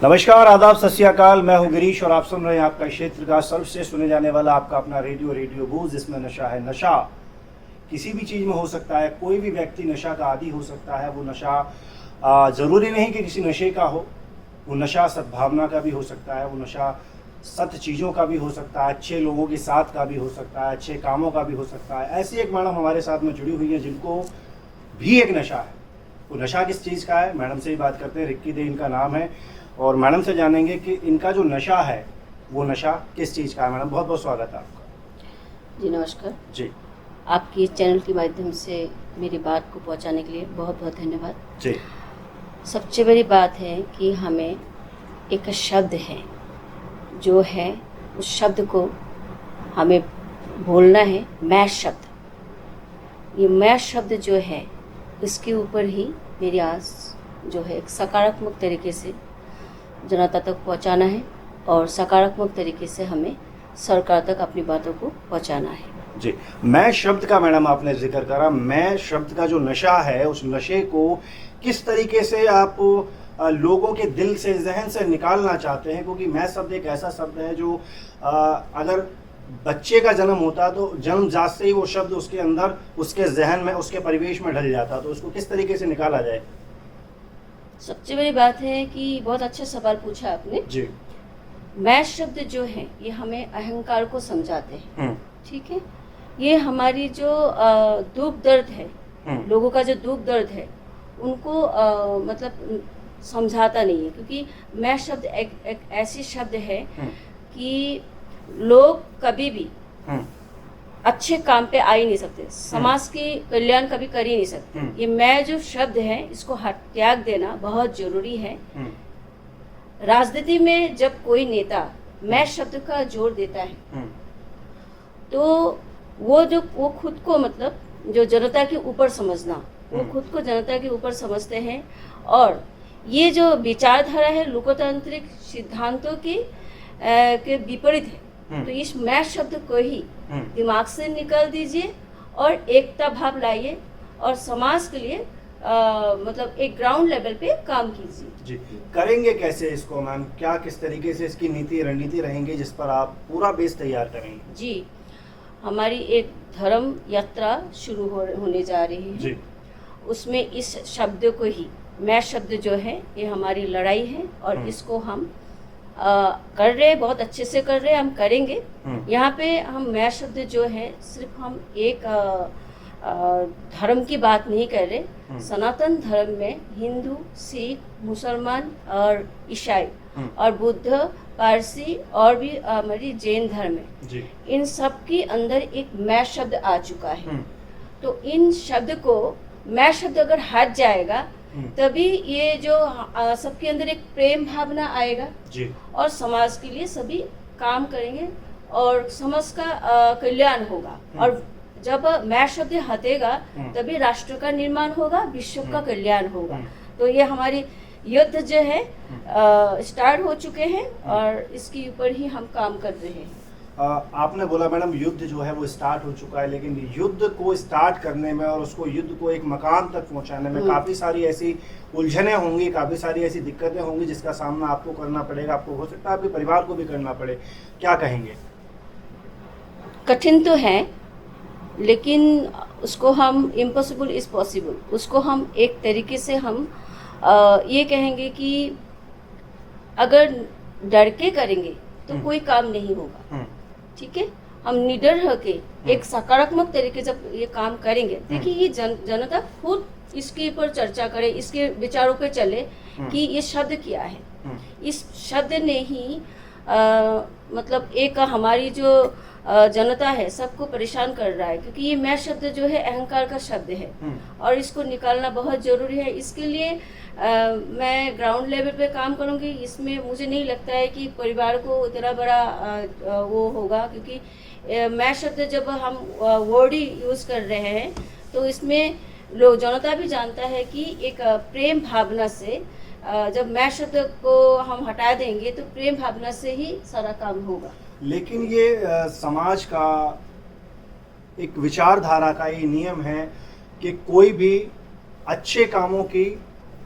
नमस्कार, आदाब, सत श्री अकाल। मैं हूं गिरीश और आप सुन रहे हैं आपका क्षेत्र का सर्वश्रेष्ठ सुने जाने वाला आपका अपना रेडियो बूज, जिसमें नशा है। नशा किसी भी चीज़ में हो सकता है। कोई भी व्यक्ति नशा का आदी हो सकता है। वो नशा ज़रूरी नहीं कि किसी नशे का हो। वो नशा सद्भावना का भी हो सकता है। वो नशा सत्य चीज़ों का भी हो सकता है, अच्छे लोगों के साथ का भी हो सकता है, अच्छे कामों का भी हो सकता है। ऐसी एक मैडम हमारे साथ में जुड़ी हुई है जिनको भी एक नशा है। वो नशा किस चीज़ का है, मैडम से ही बात करते हैं। रिक्की दे इनका नाम है और मैडम से जानेंगे कि इनका जो नशा है वो नशा किस चीज़ का है। मैडम, बहुत बहुत स्वागत है आपका। जी नमस्कार जी आपकी चैनल के माध्यम से मेरी बात को पहुंचाने के लिए बहुत बहुत धन्यवाद। जी सबसे बड़ी बात है कि हमें एक शब्द है जो है, उस शब्द को हमें बोलना है। मैं शब्द, ये मैं शब्द जो है इसके ऊपर ही मेरी आस जो है एक सकारात्मक तरीके से जनता तक पहुंचाना है और सकारात्मक तरीके से हमें सरकार तक अपनी बातों को पहुंचाना है। जी, मैं शब्द का मैडम आपने जिक्र करा। मैं शब्द का जो नशा है, उस नशे को किस तरीके से आप लोगों के दिल से, जहन से निकालना चाहते हैं? क्योंकि मैं शब्द एक ऐसा शब्द है जो अगर बच्चे का जन्म होता तो जन्मजात से ही वो शब्द उसके अंदर, उसके जहन में, उसके परिवेश में ढल जाता। तो उसको किस तरीके से निकाला जाए? सबसे बड़ी बात है कि बहुत अच्छा सवाल पूछा आपने। जी। मैं शब्द जो है ये हमें अहंकार को समझाते हैं। ठीक है, ये हमारी जो दुख दर्द है, लोगों का जो दुख दर्द है उनको मतलब समझाता नहीं है। क्योंकि मैं शब्द एक ऐसी शब्द है कि लोग कभी भी अच्छे काम पे आ ही नहीं सकते, समाज की कल्याण कभी कर ही नहीं सकते। ये मैं जो शब्द है इसको त्याग देना बहुत जरूरी है। राजनीति में जब कोई नेता मैं शब्द का जोर देता है तो वो खुद को मतलब जो जनता के ऊपर समझना, वो खुद को जनता के ऊपर समझते हैं। और ये जो विचारधारा है लोकतांत्रिक सिद्धांतों के विपरीत है। तो इस मैं शब्द को ही दिमाग से निकाल दीजिए और एकता भाव लाइए और समाज के लिए मतलब एक ग्राउंड लेवल पे काम कीजिए। जी, करेंगे कैसे इसको मैम? क्या किस तरीके से इसकी नीति रणनीति रहेंगी जिस पर आप पूरा बेस तैयार करेंगे? जी, हमारी एक धर्म यात्रा शुरू होने जा रही है। जी। उसमें इस शब्द को ही, मैं शब्द जो है ये हमारी लड़ाई है और इसको हम कर रहे हैं, बहुत अच्छे से कर रहे हैं, हम करेंगे। यहाँ पे हम मैं शब्द जो है सिर्फ हम एक धर्म की बात नहीं कर रहे। सनातन धर्म में हिंदू, सिख, मुसलमान और ईसाई और बुद्ध, पारसी और भी हमारी जैन धर्म है, इन सब के अंदर एक मैं शब्द आ चुका है। तो इन शब्द को, मैं शब्द अगर हट जाएगा तभी ये जो सबके अंदर एक प्रेम भावना आएगा जी। और समाज के लिए सभी काम करेंगे और समाज का कल्याण होगा। और जब मैं शब्द हटेगा तभी राष्ट्र का निर्माण होगा, विश्व का कल्याण होगा। तो ये हमारी युद्ध जो है स्टार्ट हो चुके हैं और इसके ऊपर ही हम काम कर रहे हैं। आपने बोला मैडम युद्ध जो है वो स्टार्ट हो चुका है, लेकिन युद्ध को स्टार्ट करने में और उसको युद्ध को एक मकाम तक पहुंचाने में काफ़ी सारी ऐसी उलझनें होंगी, काफ़ी सारी ऐसी दिक्कतें होंगी जिसका सामना आपको करना पड़ेगा। आपको हो सकता है आपके परिवार को भी करना पड़े। क्या कहेंगे? कठिन तो है, लेकिन उसको हम इम्पॉसिबल इज पॉसिबल, उसको हम एक तरीके से हम ये कहेंगे कि अगर डर के करेंगे तो कोई काम नहीं होगा। ठीक है, हम निडर होके एक सकारात्मक तरीके से ये काम करेंगे। देखिए, ये जनता खुद इसके ऊपर चर्चा करे, इसके विचारों पे चले कि ये शब्द क्या है। इस शब्द ने ही मतलब एक हमारी जो जनता है सबको परेशान कर रहा है। क्योंकि ये मैं शब्द जो है अहंकार का शब्द है और इसको निकालना बहुत जरूरी है। इसके लिए मैं ग्राउंड लेवल पे काम करूंगी। इसमें मुझे नहीं लगता है कि परिवार को इतना बड़ा वो होगा, क्योंकि मैं शब्द जब हम वर्ड ही यूज़ कर रहे हैं तो इसमें लोग, जनता भी जानता है कि एक प्रेम भावना से जब मैं शब्द को हम हटा देंगे तो प्रेम भावना से ही सारा काम होगा। लेकिन ये समाज का एक विचारधारा का ये नियम है कि कोई भी अच्छे कामों की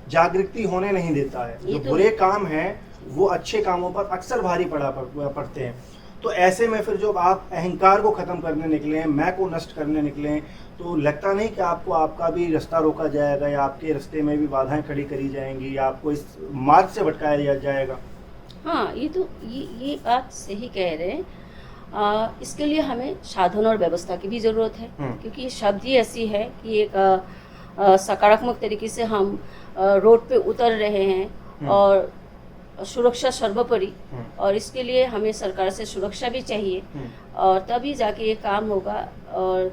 जागृति होने नहीं देता है। जो बुरे काम हैं वो अच्छे कामों पर अक्सर भारी पड़ते हैं। तो ऐसे में फिर जब आप अहंकार को ख़त्म करने निकले हैं, मैं को नष्ट करने निकले हैं, तो लगता नहीं कि आपको आपका भी रास्ता रोका जाएगा या आपके रास्ते में भी बाधाएं खड़ी करी जाएंगी या आपको इस मार्ग से भटकाया जाएगा? हाँ, ये बात सही कह रहे हैं। इसके लिए हमें साधन और व्यवस्था की भी ज़रूरत है, क्योंकि शब्द ही ऐसी है कि एक सकारात्मक तरीके से हम रोड पे उतर रहे हैं और सुरक्षा सर्वोपरि, और इसके लिए हमें सरकार से सुरक्षा भी चाहिए और तभी जाके ये काम होगा और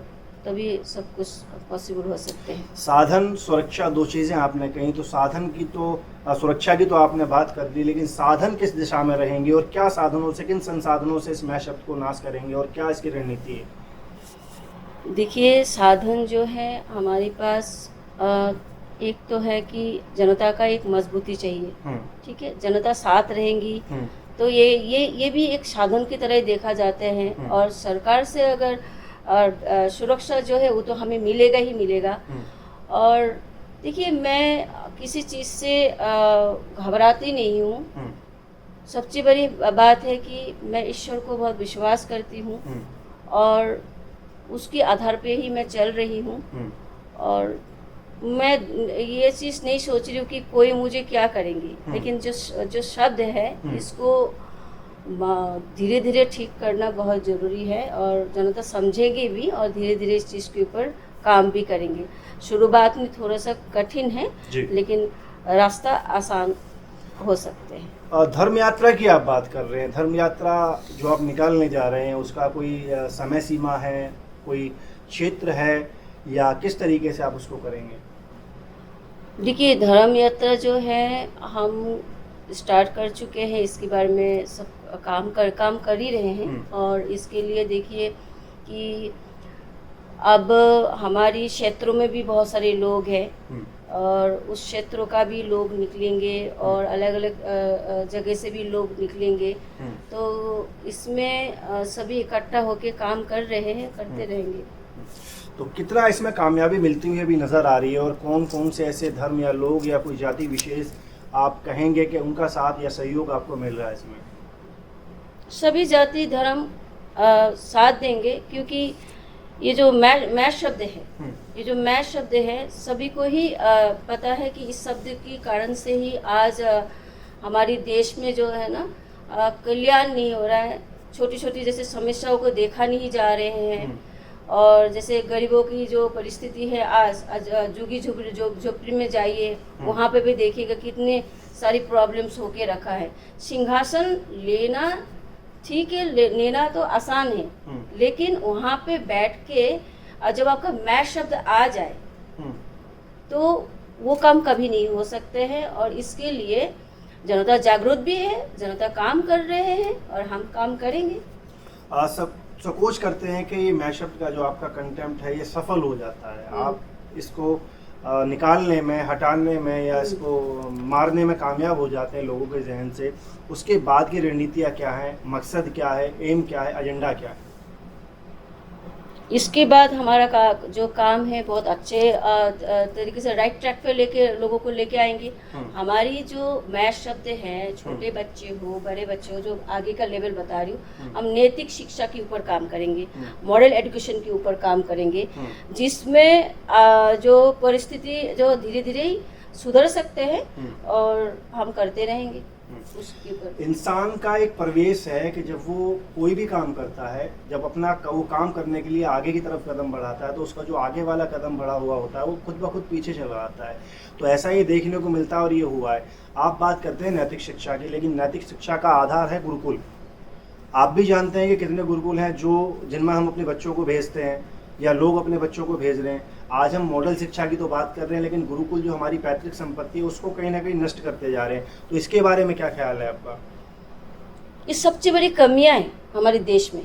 तभी सब कुछ पॉसिबल हो सकते हैं। साधन सुरक्षा दो चीज़ें आपने कही, तो साधन की तो सुरक्षा की तो आपने बात कर दी, लेकिन साधन किस दिशा में रहेंगे और क्या साधनों से, किन संसाधनों से इस मैं शब्द को नाश करेंगे और क्या इसकी रणनीति है? देखिए, साधन जो है हमारे पास एक तो है कि जनता का एक मजबूती चाहिए, ठीक है, जनता साथ रहेंगी तो ये भी एक साधन की तरह देखा जाते हैं। और सरकार से अगर सुरक्षा जो है वो तो हमें मिलेगा ही मिलेगा। और देखिए, मैं किसी चीज़ से घबराती नहीं हूँ। सबसे बड़ी बात है कि मैं ईश्वर को बहुत विश्वास करती हूँ और उसके आधार पे ही मैं चल रही हूँ। और मैं ये चीज़ नहीं सोच रही हूँ कि कोई मुझे क्या करेंगे, लेकिन जो शब्द है इसको धीरे धीरे ठीक करना बहुत ज़रूरी है और जनता समझेगी भी और धीरे धीरे इस चीज़ के ऊपर काम भी करेंगे। शुरुआत में थोड़ा सा कठिन है लेकिन रास्ता आसान हो सकते हैं। धर्म यात्रा की आप बात कर रहे हैं, धर्म यात्रा जो आप निकालने जा रहे हैं उसका कोई समय सीमा है, कोई क्षेत्र है या किस तरीके से आप उसको करेंगे? देखिए, धर्म यात्रा जो है हम स्टार्ट कर चुके हैं, इसके बारे में सब काम कर ही रहे हैं। और इसके लिए देखिए कि अब हमारी क्षेत्रों में भी बहुत सारे लोग हैं और उस क्षेत्रों का भी लोग निकलेंगे और अलग अलग जगह से भी लोग निकलेंगे। तो इसमें सभी इकट्ठा होके काम कर रहे हैं, करते रहेंगे। तो कितना इसमें कामयाबी मिलती हुई भी नज़र आ रही है और कौन कौन से ऐसे धर्म या लोग या कोई जाति विशेष आप कहेंगे कि उनका साथ या सहयोग आपको मिल रहा है इसमें? सभी जाति धर्म साथ देंगे, क्योंकि ये जो मैं शब्द है, ये जो मैं शब्द है सभी को ही पता है कि इस शब्द के कारण से ही आज हमारी देश में जो है ना कल्याण नहीं हो रहा है। छोटी छोटी जैसे समस्याओं को देखा नहीं जा रहे हैं और जैसे गरीबों की जो परिस्थिति है आज झुग्गी झोपड़ी में जाइए, वहाँ पे भी देखिएगा कितने सारी प्रॉब्लम्स होके रखा है। सिंहासन लेना ठीक है, लेना तो आसान है, लेकिन वहाँ पे बैठ के जब आपका मैं शब्द आ जाए तो वो काम कभी नहीं हो सकते हैं। और इसके लिए जनता जागरूक भी है, जनता काम कर रहे हैं और हम काम करेंगे। सब सकोच करते हैं कि ये मैं शब्द का जो आपका कंटेम्प्ट है ये सफल हो जाता है, आप इसको निकालने में, हटाने में या इसको मारने में कामयाब हो जाते हैं लोगों के जहन से। उसके बाद की रणनीतियाँ क्या हैं, मकसद क्या है, एम क्या है, एजेंडा क्या है? इसके बाद हमारा जो काम है बहुत अच्छे तरीके से राइट ट्रैक पे लेके लोगों को लेके आएंगे। हमारी जो मैं शब्द है, छोटे बच्चे हो बड़े बच्चे हो, जो आगे का लेवल बता रही हूँ, हम नैतिक शिक्षा के ऊपर काम करेंगे, मॉरल एजुकेशन के ऊपर काम करेंगे, जिसमें जो परिस्थिति जो धीरे धीरे ही सुधर सकते हैं और हम करते रहेंगे उसके ऊपर। इंसान का एक प्रवेश है कि जब वो कोई भी काम करता है, जब अपना वो काम करने के लिए आगे की तरफ कदम बढ़ाता है तो उसका जो आगे वाला कदम बढ़ा हुआ होता है वो खुद ब खुद पीछे चला आता है। तो ऐसा ही देखने को मिलता है और ये हुआ है। आप बात करते हैं नैतिक शिक्षा की, लेकिन नैतिक शिक्षा का आधार है गुरुकुल। आप भी जानते हैं कि कितने गुरुकुल हैं जिनमें हम अपने बच्चों को भेजते हैं या लोग अपने बच्चों को भेज रहे हैं। आज हम मॉडल शिक्षा की तो बात कर रहे हैं, लेकिन गुरुकुल जो हमारी पैतृक संपत्ति है उसको कहीं ना कहीं नष्ट करते जा रहे हैं। तो इसके बारे में क्या ख्याल है आपका? ये सबसे बड़ी कमियां हैं हमारे देश में,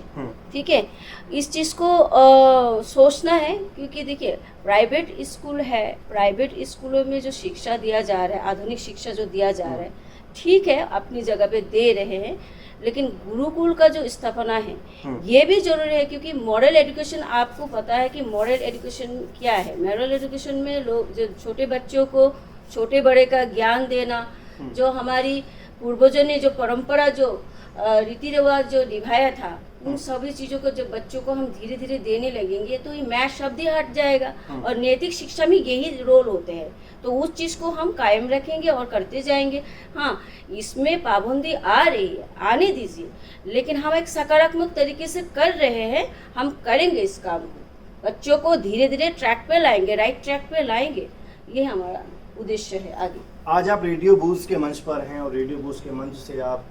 ठीक है। इस चीज़ को सोचना है, क्योंकि देखिए प्राइवेट स्कूल है, प्राइवेट स्कूलों में जो शिक्षा दिया जा रहा है, आधुनिक शिक्षा जो दिया जा रहा है, ठीक है, अपनी जगह पे दे रहे हैं, लेकिन गुरुकुल का जो स्थापना है ये भी जरूरी है। क्योंकि मॉरल एजुकेशन, आपको पता है कि मॉरल एजुकेशन क्या है। मॉरल एजुकेशन में लोग जो छोटे बच्चों को छोटे बड़े का ज्ञान देना, जो हमारी पूर्वजों ने जो परंपरा, जो रीति रिवाज जो निभाया था, उन सभी चीज़ों को जब बच्चों को हम धीरे धीरे देने लगेंगे तो ये मैं शब्द ही हट जाएगा। और नैतिक शिक्षा में यही रोल होते हैं, तो उस चीज़ को हम कायम रखेंगे और करते जाएंगे। हाँ, इसमें पाबंदी आ रही है, आने दीजिए, लेकिन हम एक सकारात्मक तरीके से कर रहे हैं, हम करेंगे इस काम को, बच्चों को धीरे धीरे ट्रैक पे लाएंगे, राइट ट्रैक पे लाएंगे, ये हमारा उद्देश्य है आगे। आज आप रेडियो बूज के मंच पर हैं और रेडियो बूज के मंच से आप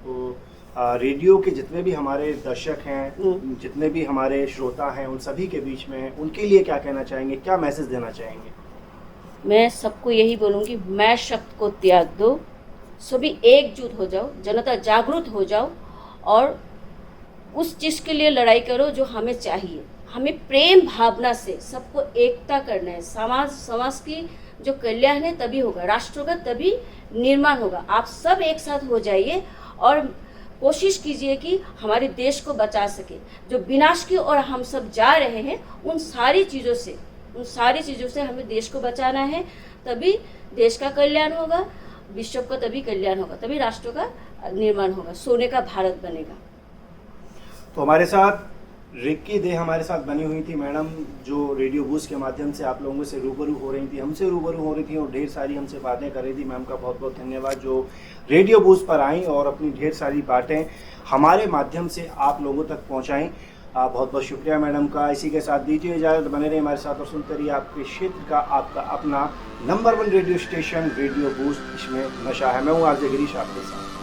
रेडियो के जितने भी हमारे दर्शक हैं, जितने भी हमारे श्रोता हैं, उन सभी के बीच में हैं, उनके लिए क्या कहना चाहेंगे, क्या मैसेज देना चाहेंगे? मैं सबको यही बोलूँगी, मैं शब्द को त्याग दो, सभी एकजुट हो जाओ, जनता जागरूक हो जाओ और उस चीज़ के लिए लड़ाई करो जो हमें चाहिए। हमें प्रेम भावना से सबको एकता करना है। समाज की जो कल्याण है तभी होगा, राष्ट्र का तभी निर्माण होगा। आप सब एक साथ हो जाइए और कोशिश कीजिए कि हमारे देश को बचा सके। जो विनाश की ओर हम सब जा रहे हैं, उन सारी चीज़ों से हमें देश को बचाना है, तभी देश का कल्याण होगा, विश्व का तभी कल्याण होगा, तभी राष्ट्र का निर्माण होगा, सोने का भारत बनेगा। तो हमारे साथ रिक्की दे हमारे साथ बनी हुई थी मैडम, जो रेडियो बूज के माध्यम से आप लोगों से रूबरू हो रही थी, हमसे रूबरू हो रही थी और ढेर सारी हमसे बातें कर रही थी। मैम का बहुत बहुत धन्यवाद जो रेडियो बूज पर आई और अपनी ढेर सारी बातें हमारे माध्यम से आप लोगों तक पहुंचाई। बहुत बहुत शुक्रिया मैडम का। इसी के साथ दीजिए इजाज़त, बने रहिए हमारे साथ और सुनते रहिए आपके क्षेत्र का आपका अपना नंबर 1 रेडियो स्टेशन रेडियो बूज, इसमें नशा है। मैं हूँ आरजे गिरीश आपके साथ।